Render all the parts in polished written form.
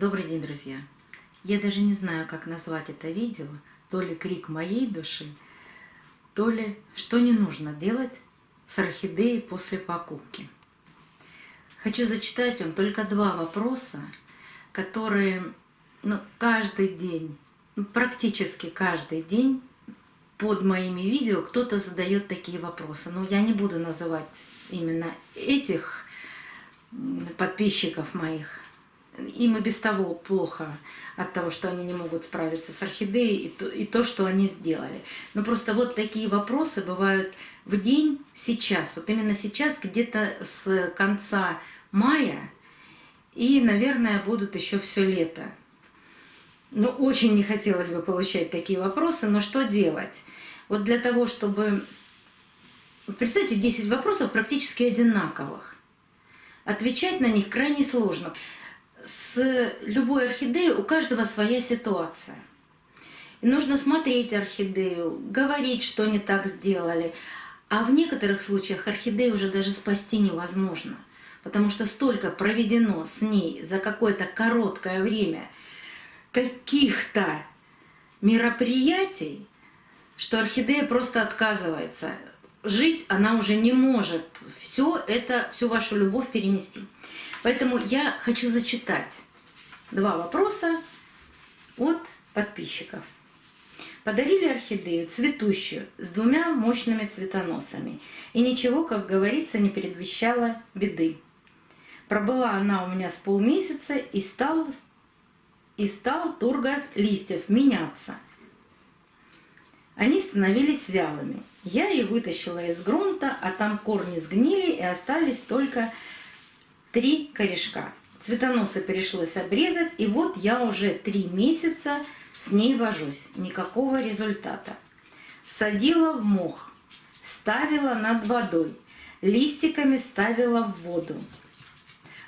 Добрый день, друзья! Я даже не знаю, как назвать это видео, то ли крик моей души, то ли что не нужно делать с орхидеей после покупки. Хочу зачитать вам только два вопроса, которые каждый день, практически каждый день под моими видео кто-то задает такие вопросы. Но я не буду называть именно этих подписчиков моих. Им и без того плохо от того, что они не могут справиться с орхидеей и то, что они сделали. Но просто вот такие вопросы бывают в день сейчас, вот именно сейчас, где-то с конца мая, и, наверное, будут еще все лето. Ну, очень не хотелось бы получать такие вопросы, но что делать? Вот для того, чтобы... Представьте, 10 вопросов практически одинаковых. Отвечать на них крайне сложно. С любой орхидеей у каждого своя ситуация. И нужно смотреть орхидею, говорить, что не так сделали. А в некоторых случаях орхидею уже даже спасти невозможно, потому что столько проведено с ней за какое-то короткое время каких-то мероприятий, что орхидея просто отказывается. Жить она уже не может всю вашу любовь перенести. Поэтому я хочу зачитать два вопроса от подписчиков. Подарили орхидею цветущую с двумя мощными цветоносами. И ничего, как говорится, не предвещало беды. Пробыла она у меня с полмесяца и стал тургор листьев меняться. Они становились вялыми. Я ее вытащила из грунта, а там корни сгнили и остались только 3 корешка. Цветоносы пришлось обрезать, и вот я уже 3 месяца с ней вожусь. Никакого результата. Садила в мох, ставила над водой, листиками ставила в воду.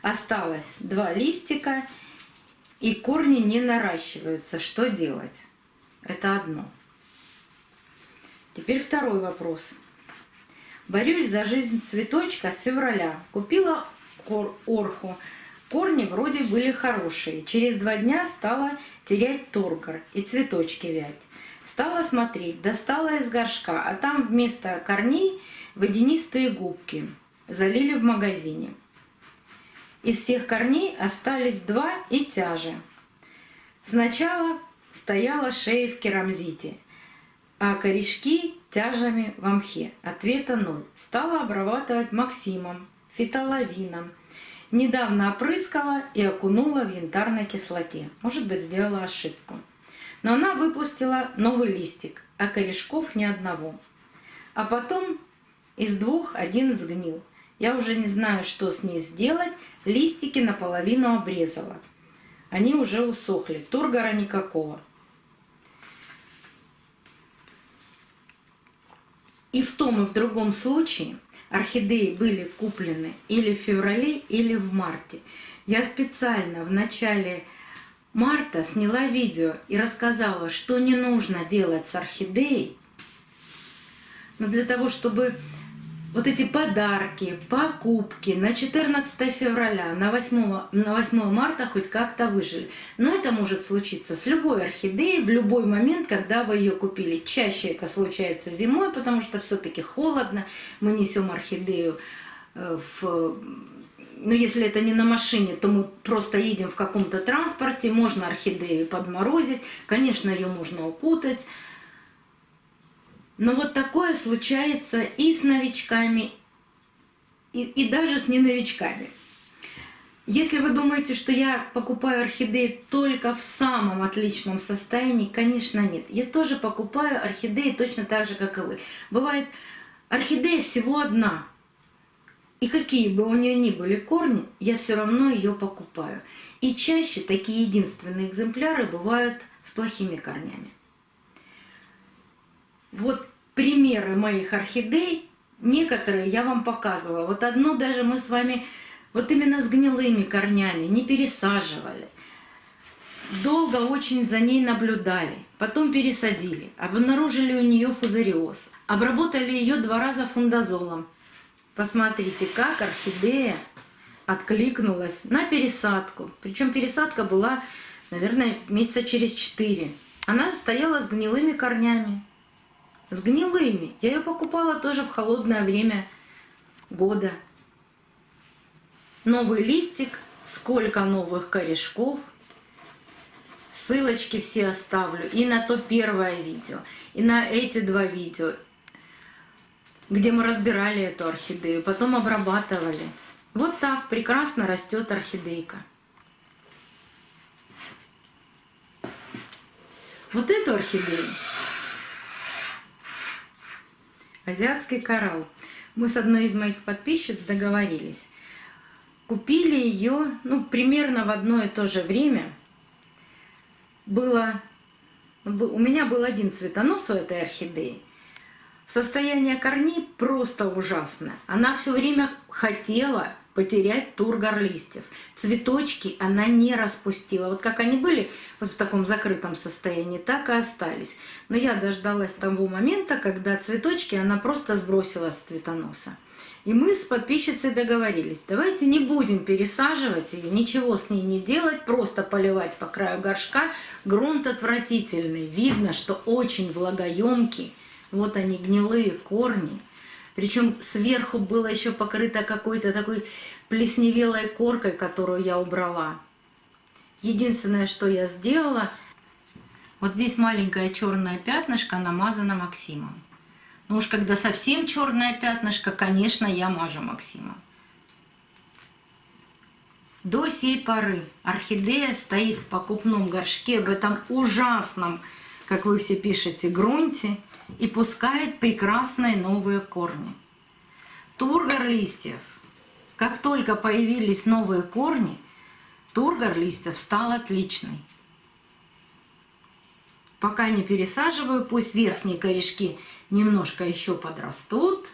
Осталось 2 листика, и корни не наращиваются. Что делать? Это одно. Теперь второй вопрос. Борюсь за жизнь цветочка с февраля. Купила орху. Корни вроде были хорошие. Через 2 дня стала терять тургор и цветочки вять. Стала смотреть, достала из горшка, а там вместо корней водянистые губки. Залили в магазине. Из всех корней остались 2 и тяжи. Сначала стояла шея в керамзите, а корешки тяжами в мхе. Ответа 0. Стала обрабатывать Максимом, фитоловином. Недавно опрыскала и окунула в янтарной кислоте. Может быть, сделала ошибку. Но она выпустила новый листик, а корешков ни одного. А потом из 2 1 сгнил. Я уже не знаю, что с ней сделать. Листики наполовину обрезала. Они уже усохли. Тургора никакого. И в том, и в другом случае орхидеи были куплены или в феврале, или в марте. Я специально в начале марта сняла видео и рассказала, что не нужно делать с орхидеей, но для того, чтобы вот эти подарки, покупки на 14 февраля, на 8 марта хоть как-то выжили. Но это может случиться с любой орхидеей в любой момент, когда вы ее купили. Чаще это случается зимой, потому что все-таки холодно. Мы несем орхидею если это не на машине, то мы просто едем в каком-то транспорте. Можно орхидею подморозить. Конечно, ее можно укутать. Но вот такое случается и с новичками, и даже с неновичками. Если вы думаете, что я покупаю орхидеи только в самом отличном состоянии, конечно, нет. Я тоже покупаю орхидеи точно так же, как и вы. Бывает, орхидея всего одна. И какие бы у нее ни были корни, я все равно ее покупаю. И чаще такие единственные экземпляры бывают с плохими корнями. Вот примеры моих орхидей, некоторые я вам показывала. Вот одну даже мы с вами вот именно с гнилыми корнями не пересаживали. Долго очень за ней наблюдали, потом пересадили, обнаружили у нее фузариоз. Обработали ее 2 раза фундазолом. Посмотрите, как орхидея откликнулась на пересадку. Причем пересадка была, наверное, месяца через 4. Она стояла с гнилыми корнями. С гнилыми. Я ее покупала тоже в холодное время года. Новый листик, сколько новых корешков. Ссылочки все оставлю и на то первое видео, и на эти 2 видео, где мы разбирали эту орхидею, потом обрабатывали. Вот так прекрасно растет орхидейка. Вот эту орхидею, азиатский коралл, мы с одной из моих подписчиц договорились. Купили ее, примерно в одно и то же время. У меня был один цветонос у этой орхидеи. Состояние корней просто ужасное. Она все время хотела потерять тургор листьев. Цветочки она не распустила. Вот как они были вот в таком закрытом состоянии, так и остались. Но я дождалась того момента, когда цветочки она просто сбросила с цветоноса. И мы с подписчицей договорились, давайте не будем пересаживать ее, ничего с ней не делать, просто поливать по краю горшка. Грунт отвратительный, видно, что очень влагоемкий. Вот они, гнилые корни. Причем сверху было еще покрыто какой-то такой плесневелой коркой, которую я убрала. Единственное, что я сделала, вот здесь маленькое черное пятнышко намазано Максимом. Ну уж когда совсем черное пятнышко, конечно, я мажу Максимом. До сей поры орхидея стоит в покупном горшке в этом ужасном, как вы все пишете, грунте и пускает прекрасные новые корни. Тургор листьев. Как только появились новые корни, тургор листьев стал отличный. Пока не пересаживаю, пусть верхние корешки немножко еще подрастут.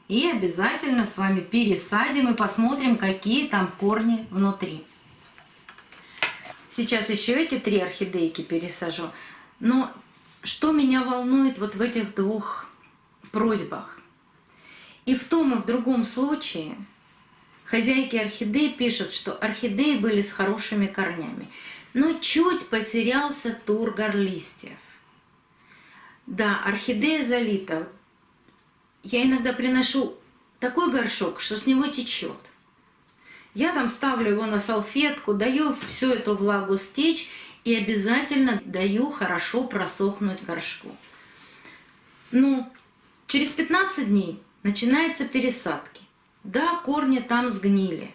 И обязательно с вами пересадим и посмотрим, какие там корни внутри. Сейчас еще эти 3 орхидейки пересажу. Но что меня волнует вот в этих 2 просьбах? И в том, и в другом случае хозяйки орхидей пишут, что орхидеи были с хорошими корнями. Но чуть потерялся тургор листьев. Да, орхидея залита. Я иногда приношу такой горшок, что с него течет. Я там ставлю его на салфетку, даю всю эту влагу стечь и обязательно даю хорошо просохнуть горшку. Ну, через 15 дней начинаются пересадки. Да, корни там сгнили.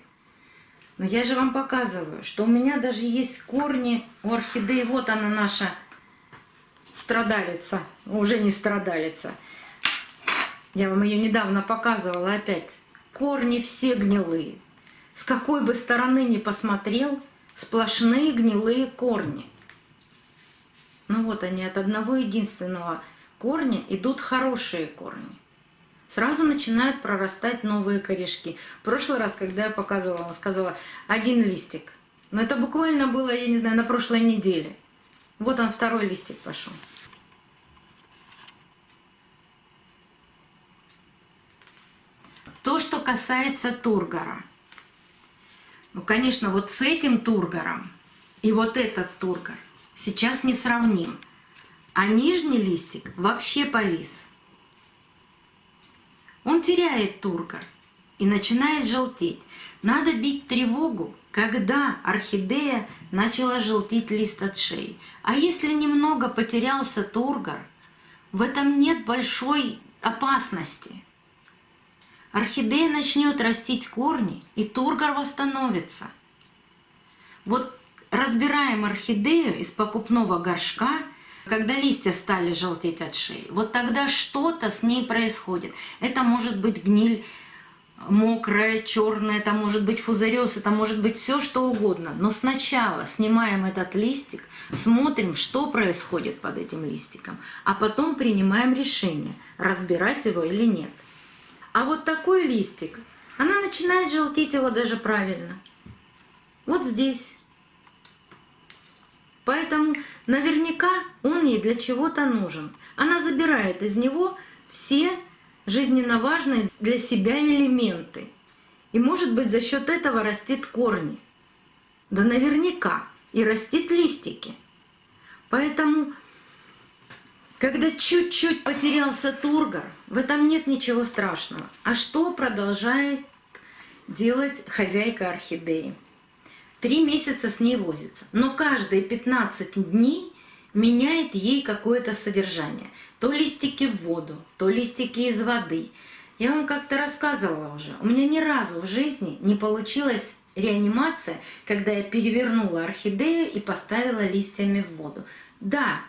Но я же вам показываю, что у меня даже есть корни у орхидеи. Вот она наша страдалица, уже не страдалица. Я вам ее недавно показывала опять. Корни все гнилые. С какой бы стороны ни посмотрел, сплошные гнилые корни. Ну вот они, от одного единственного корня идут хорошие корни. Сразу начинают прорастать новые корешки. В прошлый раз, когда я показывала, вам сказала 1 листик. Но это буквально было, я не знаю, на прошлой неделе. Вот он, 2-й листик пошел. То, что касается тургора. Ну, конечно, вот с этим тургором и вот этот тургор сейчас не сравним. А нижний листик вообще повис. Он теряет тургор и начинает желтеть. Надо бить тревогу, когда орхидея начала желтеть лист от шеи. А если немного потерялся тургор, в этом нет большой опасности. Орхидея начнет растить корни, и тургор восстановится. Вот разбираем орхидею из покупного горшка, когда листья стали желтеть от шеи. Вот тогда что-то с ней происходит. Это может быть гниль мокрая, черная, это может быть фузариоз, это может быть все что угодно. Но сначала снимаем этот листик, смотрим, что происходит под этим листиком, а потом принимаем решение, разбирать его или нет. А вот такой листик, она начинает желтеть его даже правильно. Вот здесь. Поэтому наверняка он ей для чего-то нужен. Она забирает из него все жизненно важные для себя элементы. И может быть за счет этого растит корни. Да наверняка. И растит листики. Поэтому, когда чуть-чуть потерялся тургор, в этом нет ничего страшного. А что продолжает делать хозяйка орхидеи? 3 месяца с ней возится. Но каждые 15 дней меняет ей какое-то содержание. То листики в воду, то листики из воды. Я вам как-то рассказывала уже. У меня ни разу в жизни не получилась реанимация, когда я перевернула орхидею и поставила листьями в воду. Да,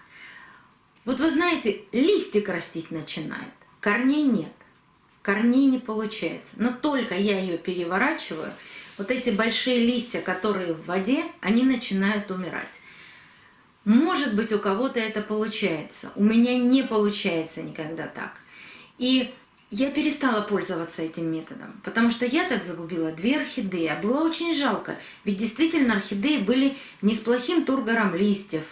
вот вы знаете, листик растить начинает, корней нет, корней не получается. Но только я ее переворачиваю, вот эти большие листья, которые в воде, они начинают умирать. Может быть, у кого-то это получается. У меня не получается никогда так. И я перестала пользоваться этим методом, потому что я так загубила 2 орхидеи. А было очень жалко, ведь действительно орхидеи были не с плохим тургором листьев,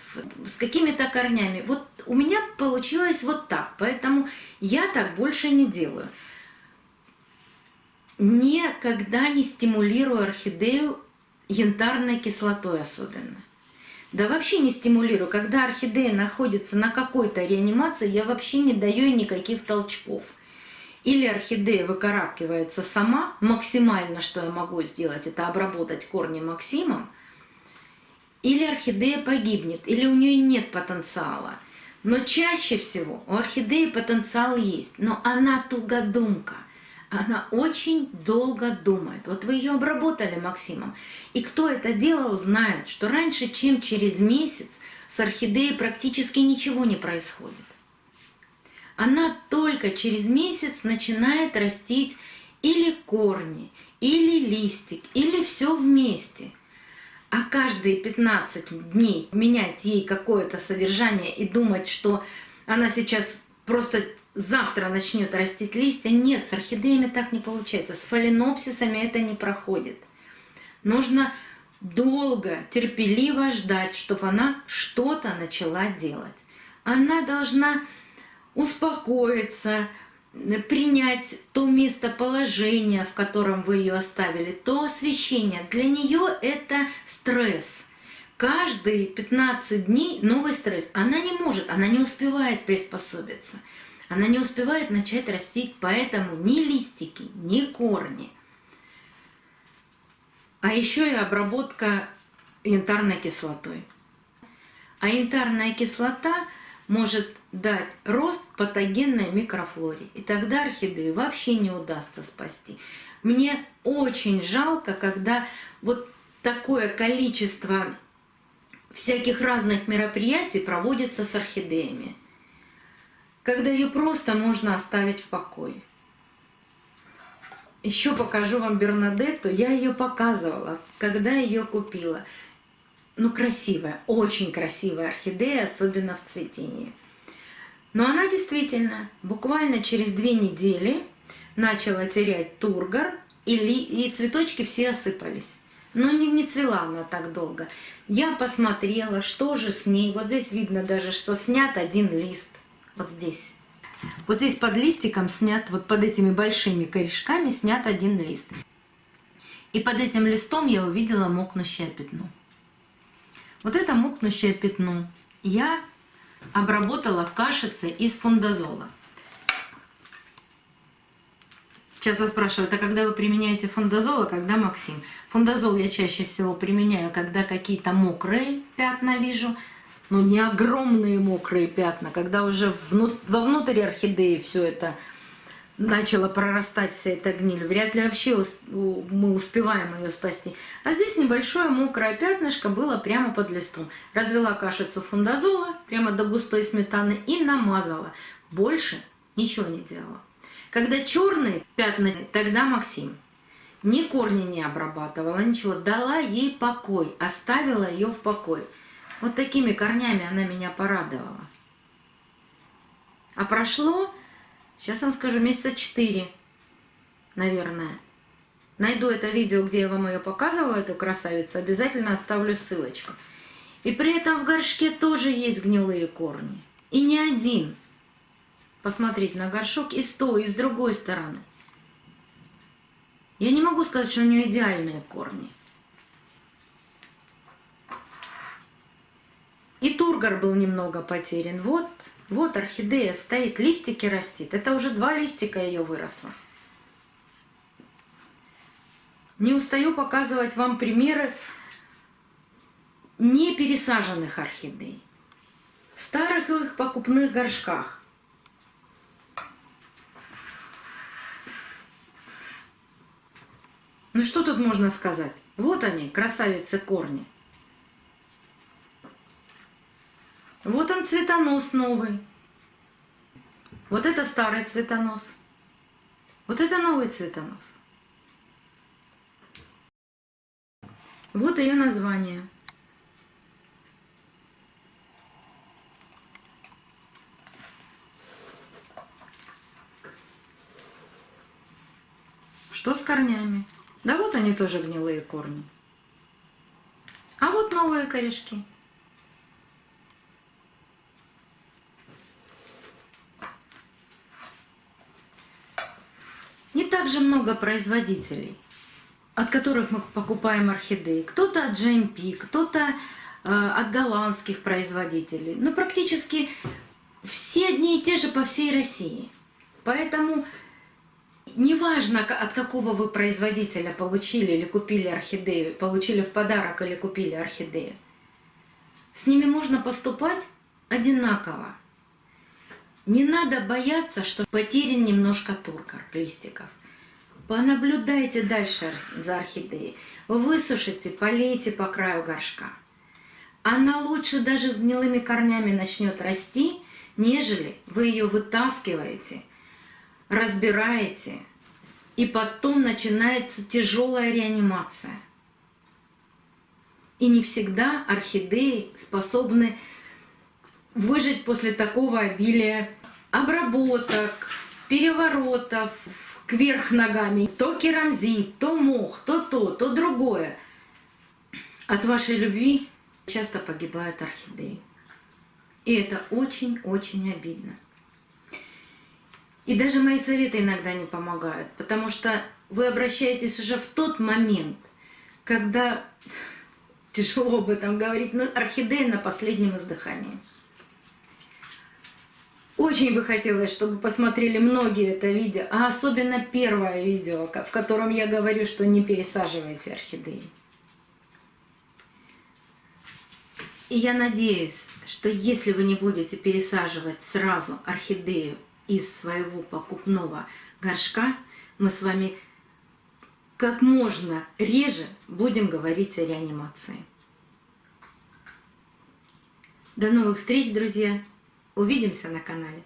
с какими-то корнями. Вот у меня получилось вот так, поэтому я так больше не делаю. Никогда не стимулирую орхидею янтарной кислотой особенно. Да вообще не стимулирую. Когда орхидея находится на какой-то реанимации, я вообще не даю ей никаких толчков. Или орхидея выкарабкивается сама, максимально, что я могу сделать, это обработать корни максимом, или орхидея погибнет, или у нее нет потенциала. Но чаще всего у орхидеи потенциал есть, но она тугодумка. Она очень долго думает. Вот вы ее обработали максимом. И кто это делал, знает, что раньше, чем через месяц, с орхидеей практически ничего не происходит. Она только через месяц начинает растить или корни, или листик, или все вместе. А каждые 15 дней менять ей какое-то содержание и думать, что она сейчас просто завтра начнет растить листья. Нет, с орхидеями так не получается. С фаленопсисами это не проходит. Нужно долго, терпеливо ждать, чтобы она что-то начала делать. Она должна успокоиться, принять то местоположение, в котором вы ее оставили, то освещение. Для нее это стресс. Каждые 15 дней новый стресс. Она не может, она не успевает приспособиться. Она не успевает начать растить, поэтому ни листики, ни корни. А еще и обработка янтарной кислотой. А янтарная кислота может дать рост патогенной микрофлоре. И тогда орхидею вообще не удастся спасти. Мне очень жалко, когда вот такое количество всяких разных мероприятий проводится с орхидеями, когда ее просто можно оставить в покое. Еще покажу вам Бернадетту. Я ее показывала, когда ее купила. Ну, красивая, очень красивая орхидея, особенно в цветении. Но она действительно буквально через 2 недели начала терять тургор, и цветочки все осыпались. Но не цвела она так долго. Я посмотрела, что же с ней. Вот здесь видно даже, что снят 1 лист. Вот здесь. Вот здесь под листиком снят, вот под этими большими корешками снят 1 лист. И под этим листом я увидела мокнущее пятно. Вот это мокнущее пятно я обработала кашицей из фундазола. Часто спрашивают, а когда вы применяете фундазол, а когда Максим? Фундазол я чаще всего применяю, когда какие-то мокрые пятна вижу, но не огромные мокрые пятна, когда уже вовнутрь орхидеи все это начало прорастать, вся эта гниль. Вряд ли вообще мы успеваем ее спасти. А здесь небольшое мокрое пятнышко было прямо под листом. Развела кашицу фундазола прямо до густой сметаны и намазала. Больше ничего не делала. Когда черные пятна, тогда Максим. Ни корни не обрабатывала, ничего. Дала ей покой, оставила ее в покое. Вот такими корнями она меня порадовала. А прошло, сейчас вам скажу, месяца 4, наверное. Найду это видео, где я вам ее показывала, эту красавицу, обязательно оставлю ссылочку. И при этом в горшке тоже есть гнилые корни. И не один. Посмотреть на горшок и с той, и с другой стороны. Я не могу сказать, что у нее идеальные корни. И тургор был немного потерян. Вот орхидея стоит, листики растит. Это уже 2 листика ее выросло. Не устаю показывать вам примеры не пересаженных орхидей. В старых их покупных горшках. Ну что тут можно сказать? Вот они, красавицы корни. Вот он цветонос новый. Вот это старый цветонос. Вот это новый цветонос. Вот ее название. Что с корнями? Да вот они тоже гнилые корни. А вот новые корешки. Не так же много производителей, от которых мы покупаем орхидеи. Кто-то от GMP, кто-то от голландских производителей. Но практически все одни и те же по всей России. Поэтому неважно, от какого вы производителя получили или купили орхидею, получили в подарок или купили орхидею, с ними можно поступать одинаково. Не надо бояться, что потерян немножко тургор листиков. Понаблюдайте дальше за орхидеей. Высушите, полейте по краю горшка. Она лучше даже с гнилыми корнями начнет расти, нежели вы ее вытаскиваете, разбираете, и потом начинается тяжелая реанимация. И не всегда орхидеи способны выжить после такого обилия обработок, переворотов кверх ногами. То керамзит, то мох, то другое. От вашей любви часто погибают орхидеи. И это очень-очень обидно. И даже мои советы иногда не помогают, потому что вы обращаетесь уже в тот момент, когда тяжело об этом говорить, но орхидея на последнем издыхании. Очень бы хотелось, чтобы посмотрели многие это видео, а особенно первое видео, в котором я говорю, что не пересаживайте орхидеи. И я надеюсь, что если вы не будете пересаживать сразу орхидею из своего покупного горшка, мы с вами как можно реже будем говорить о реанимации. До новых встреч, друзья! Увидимся на канале.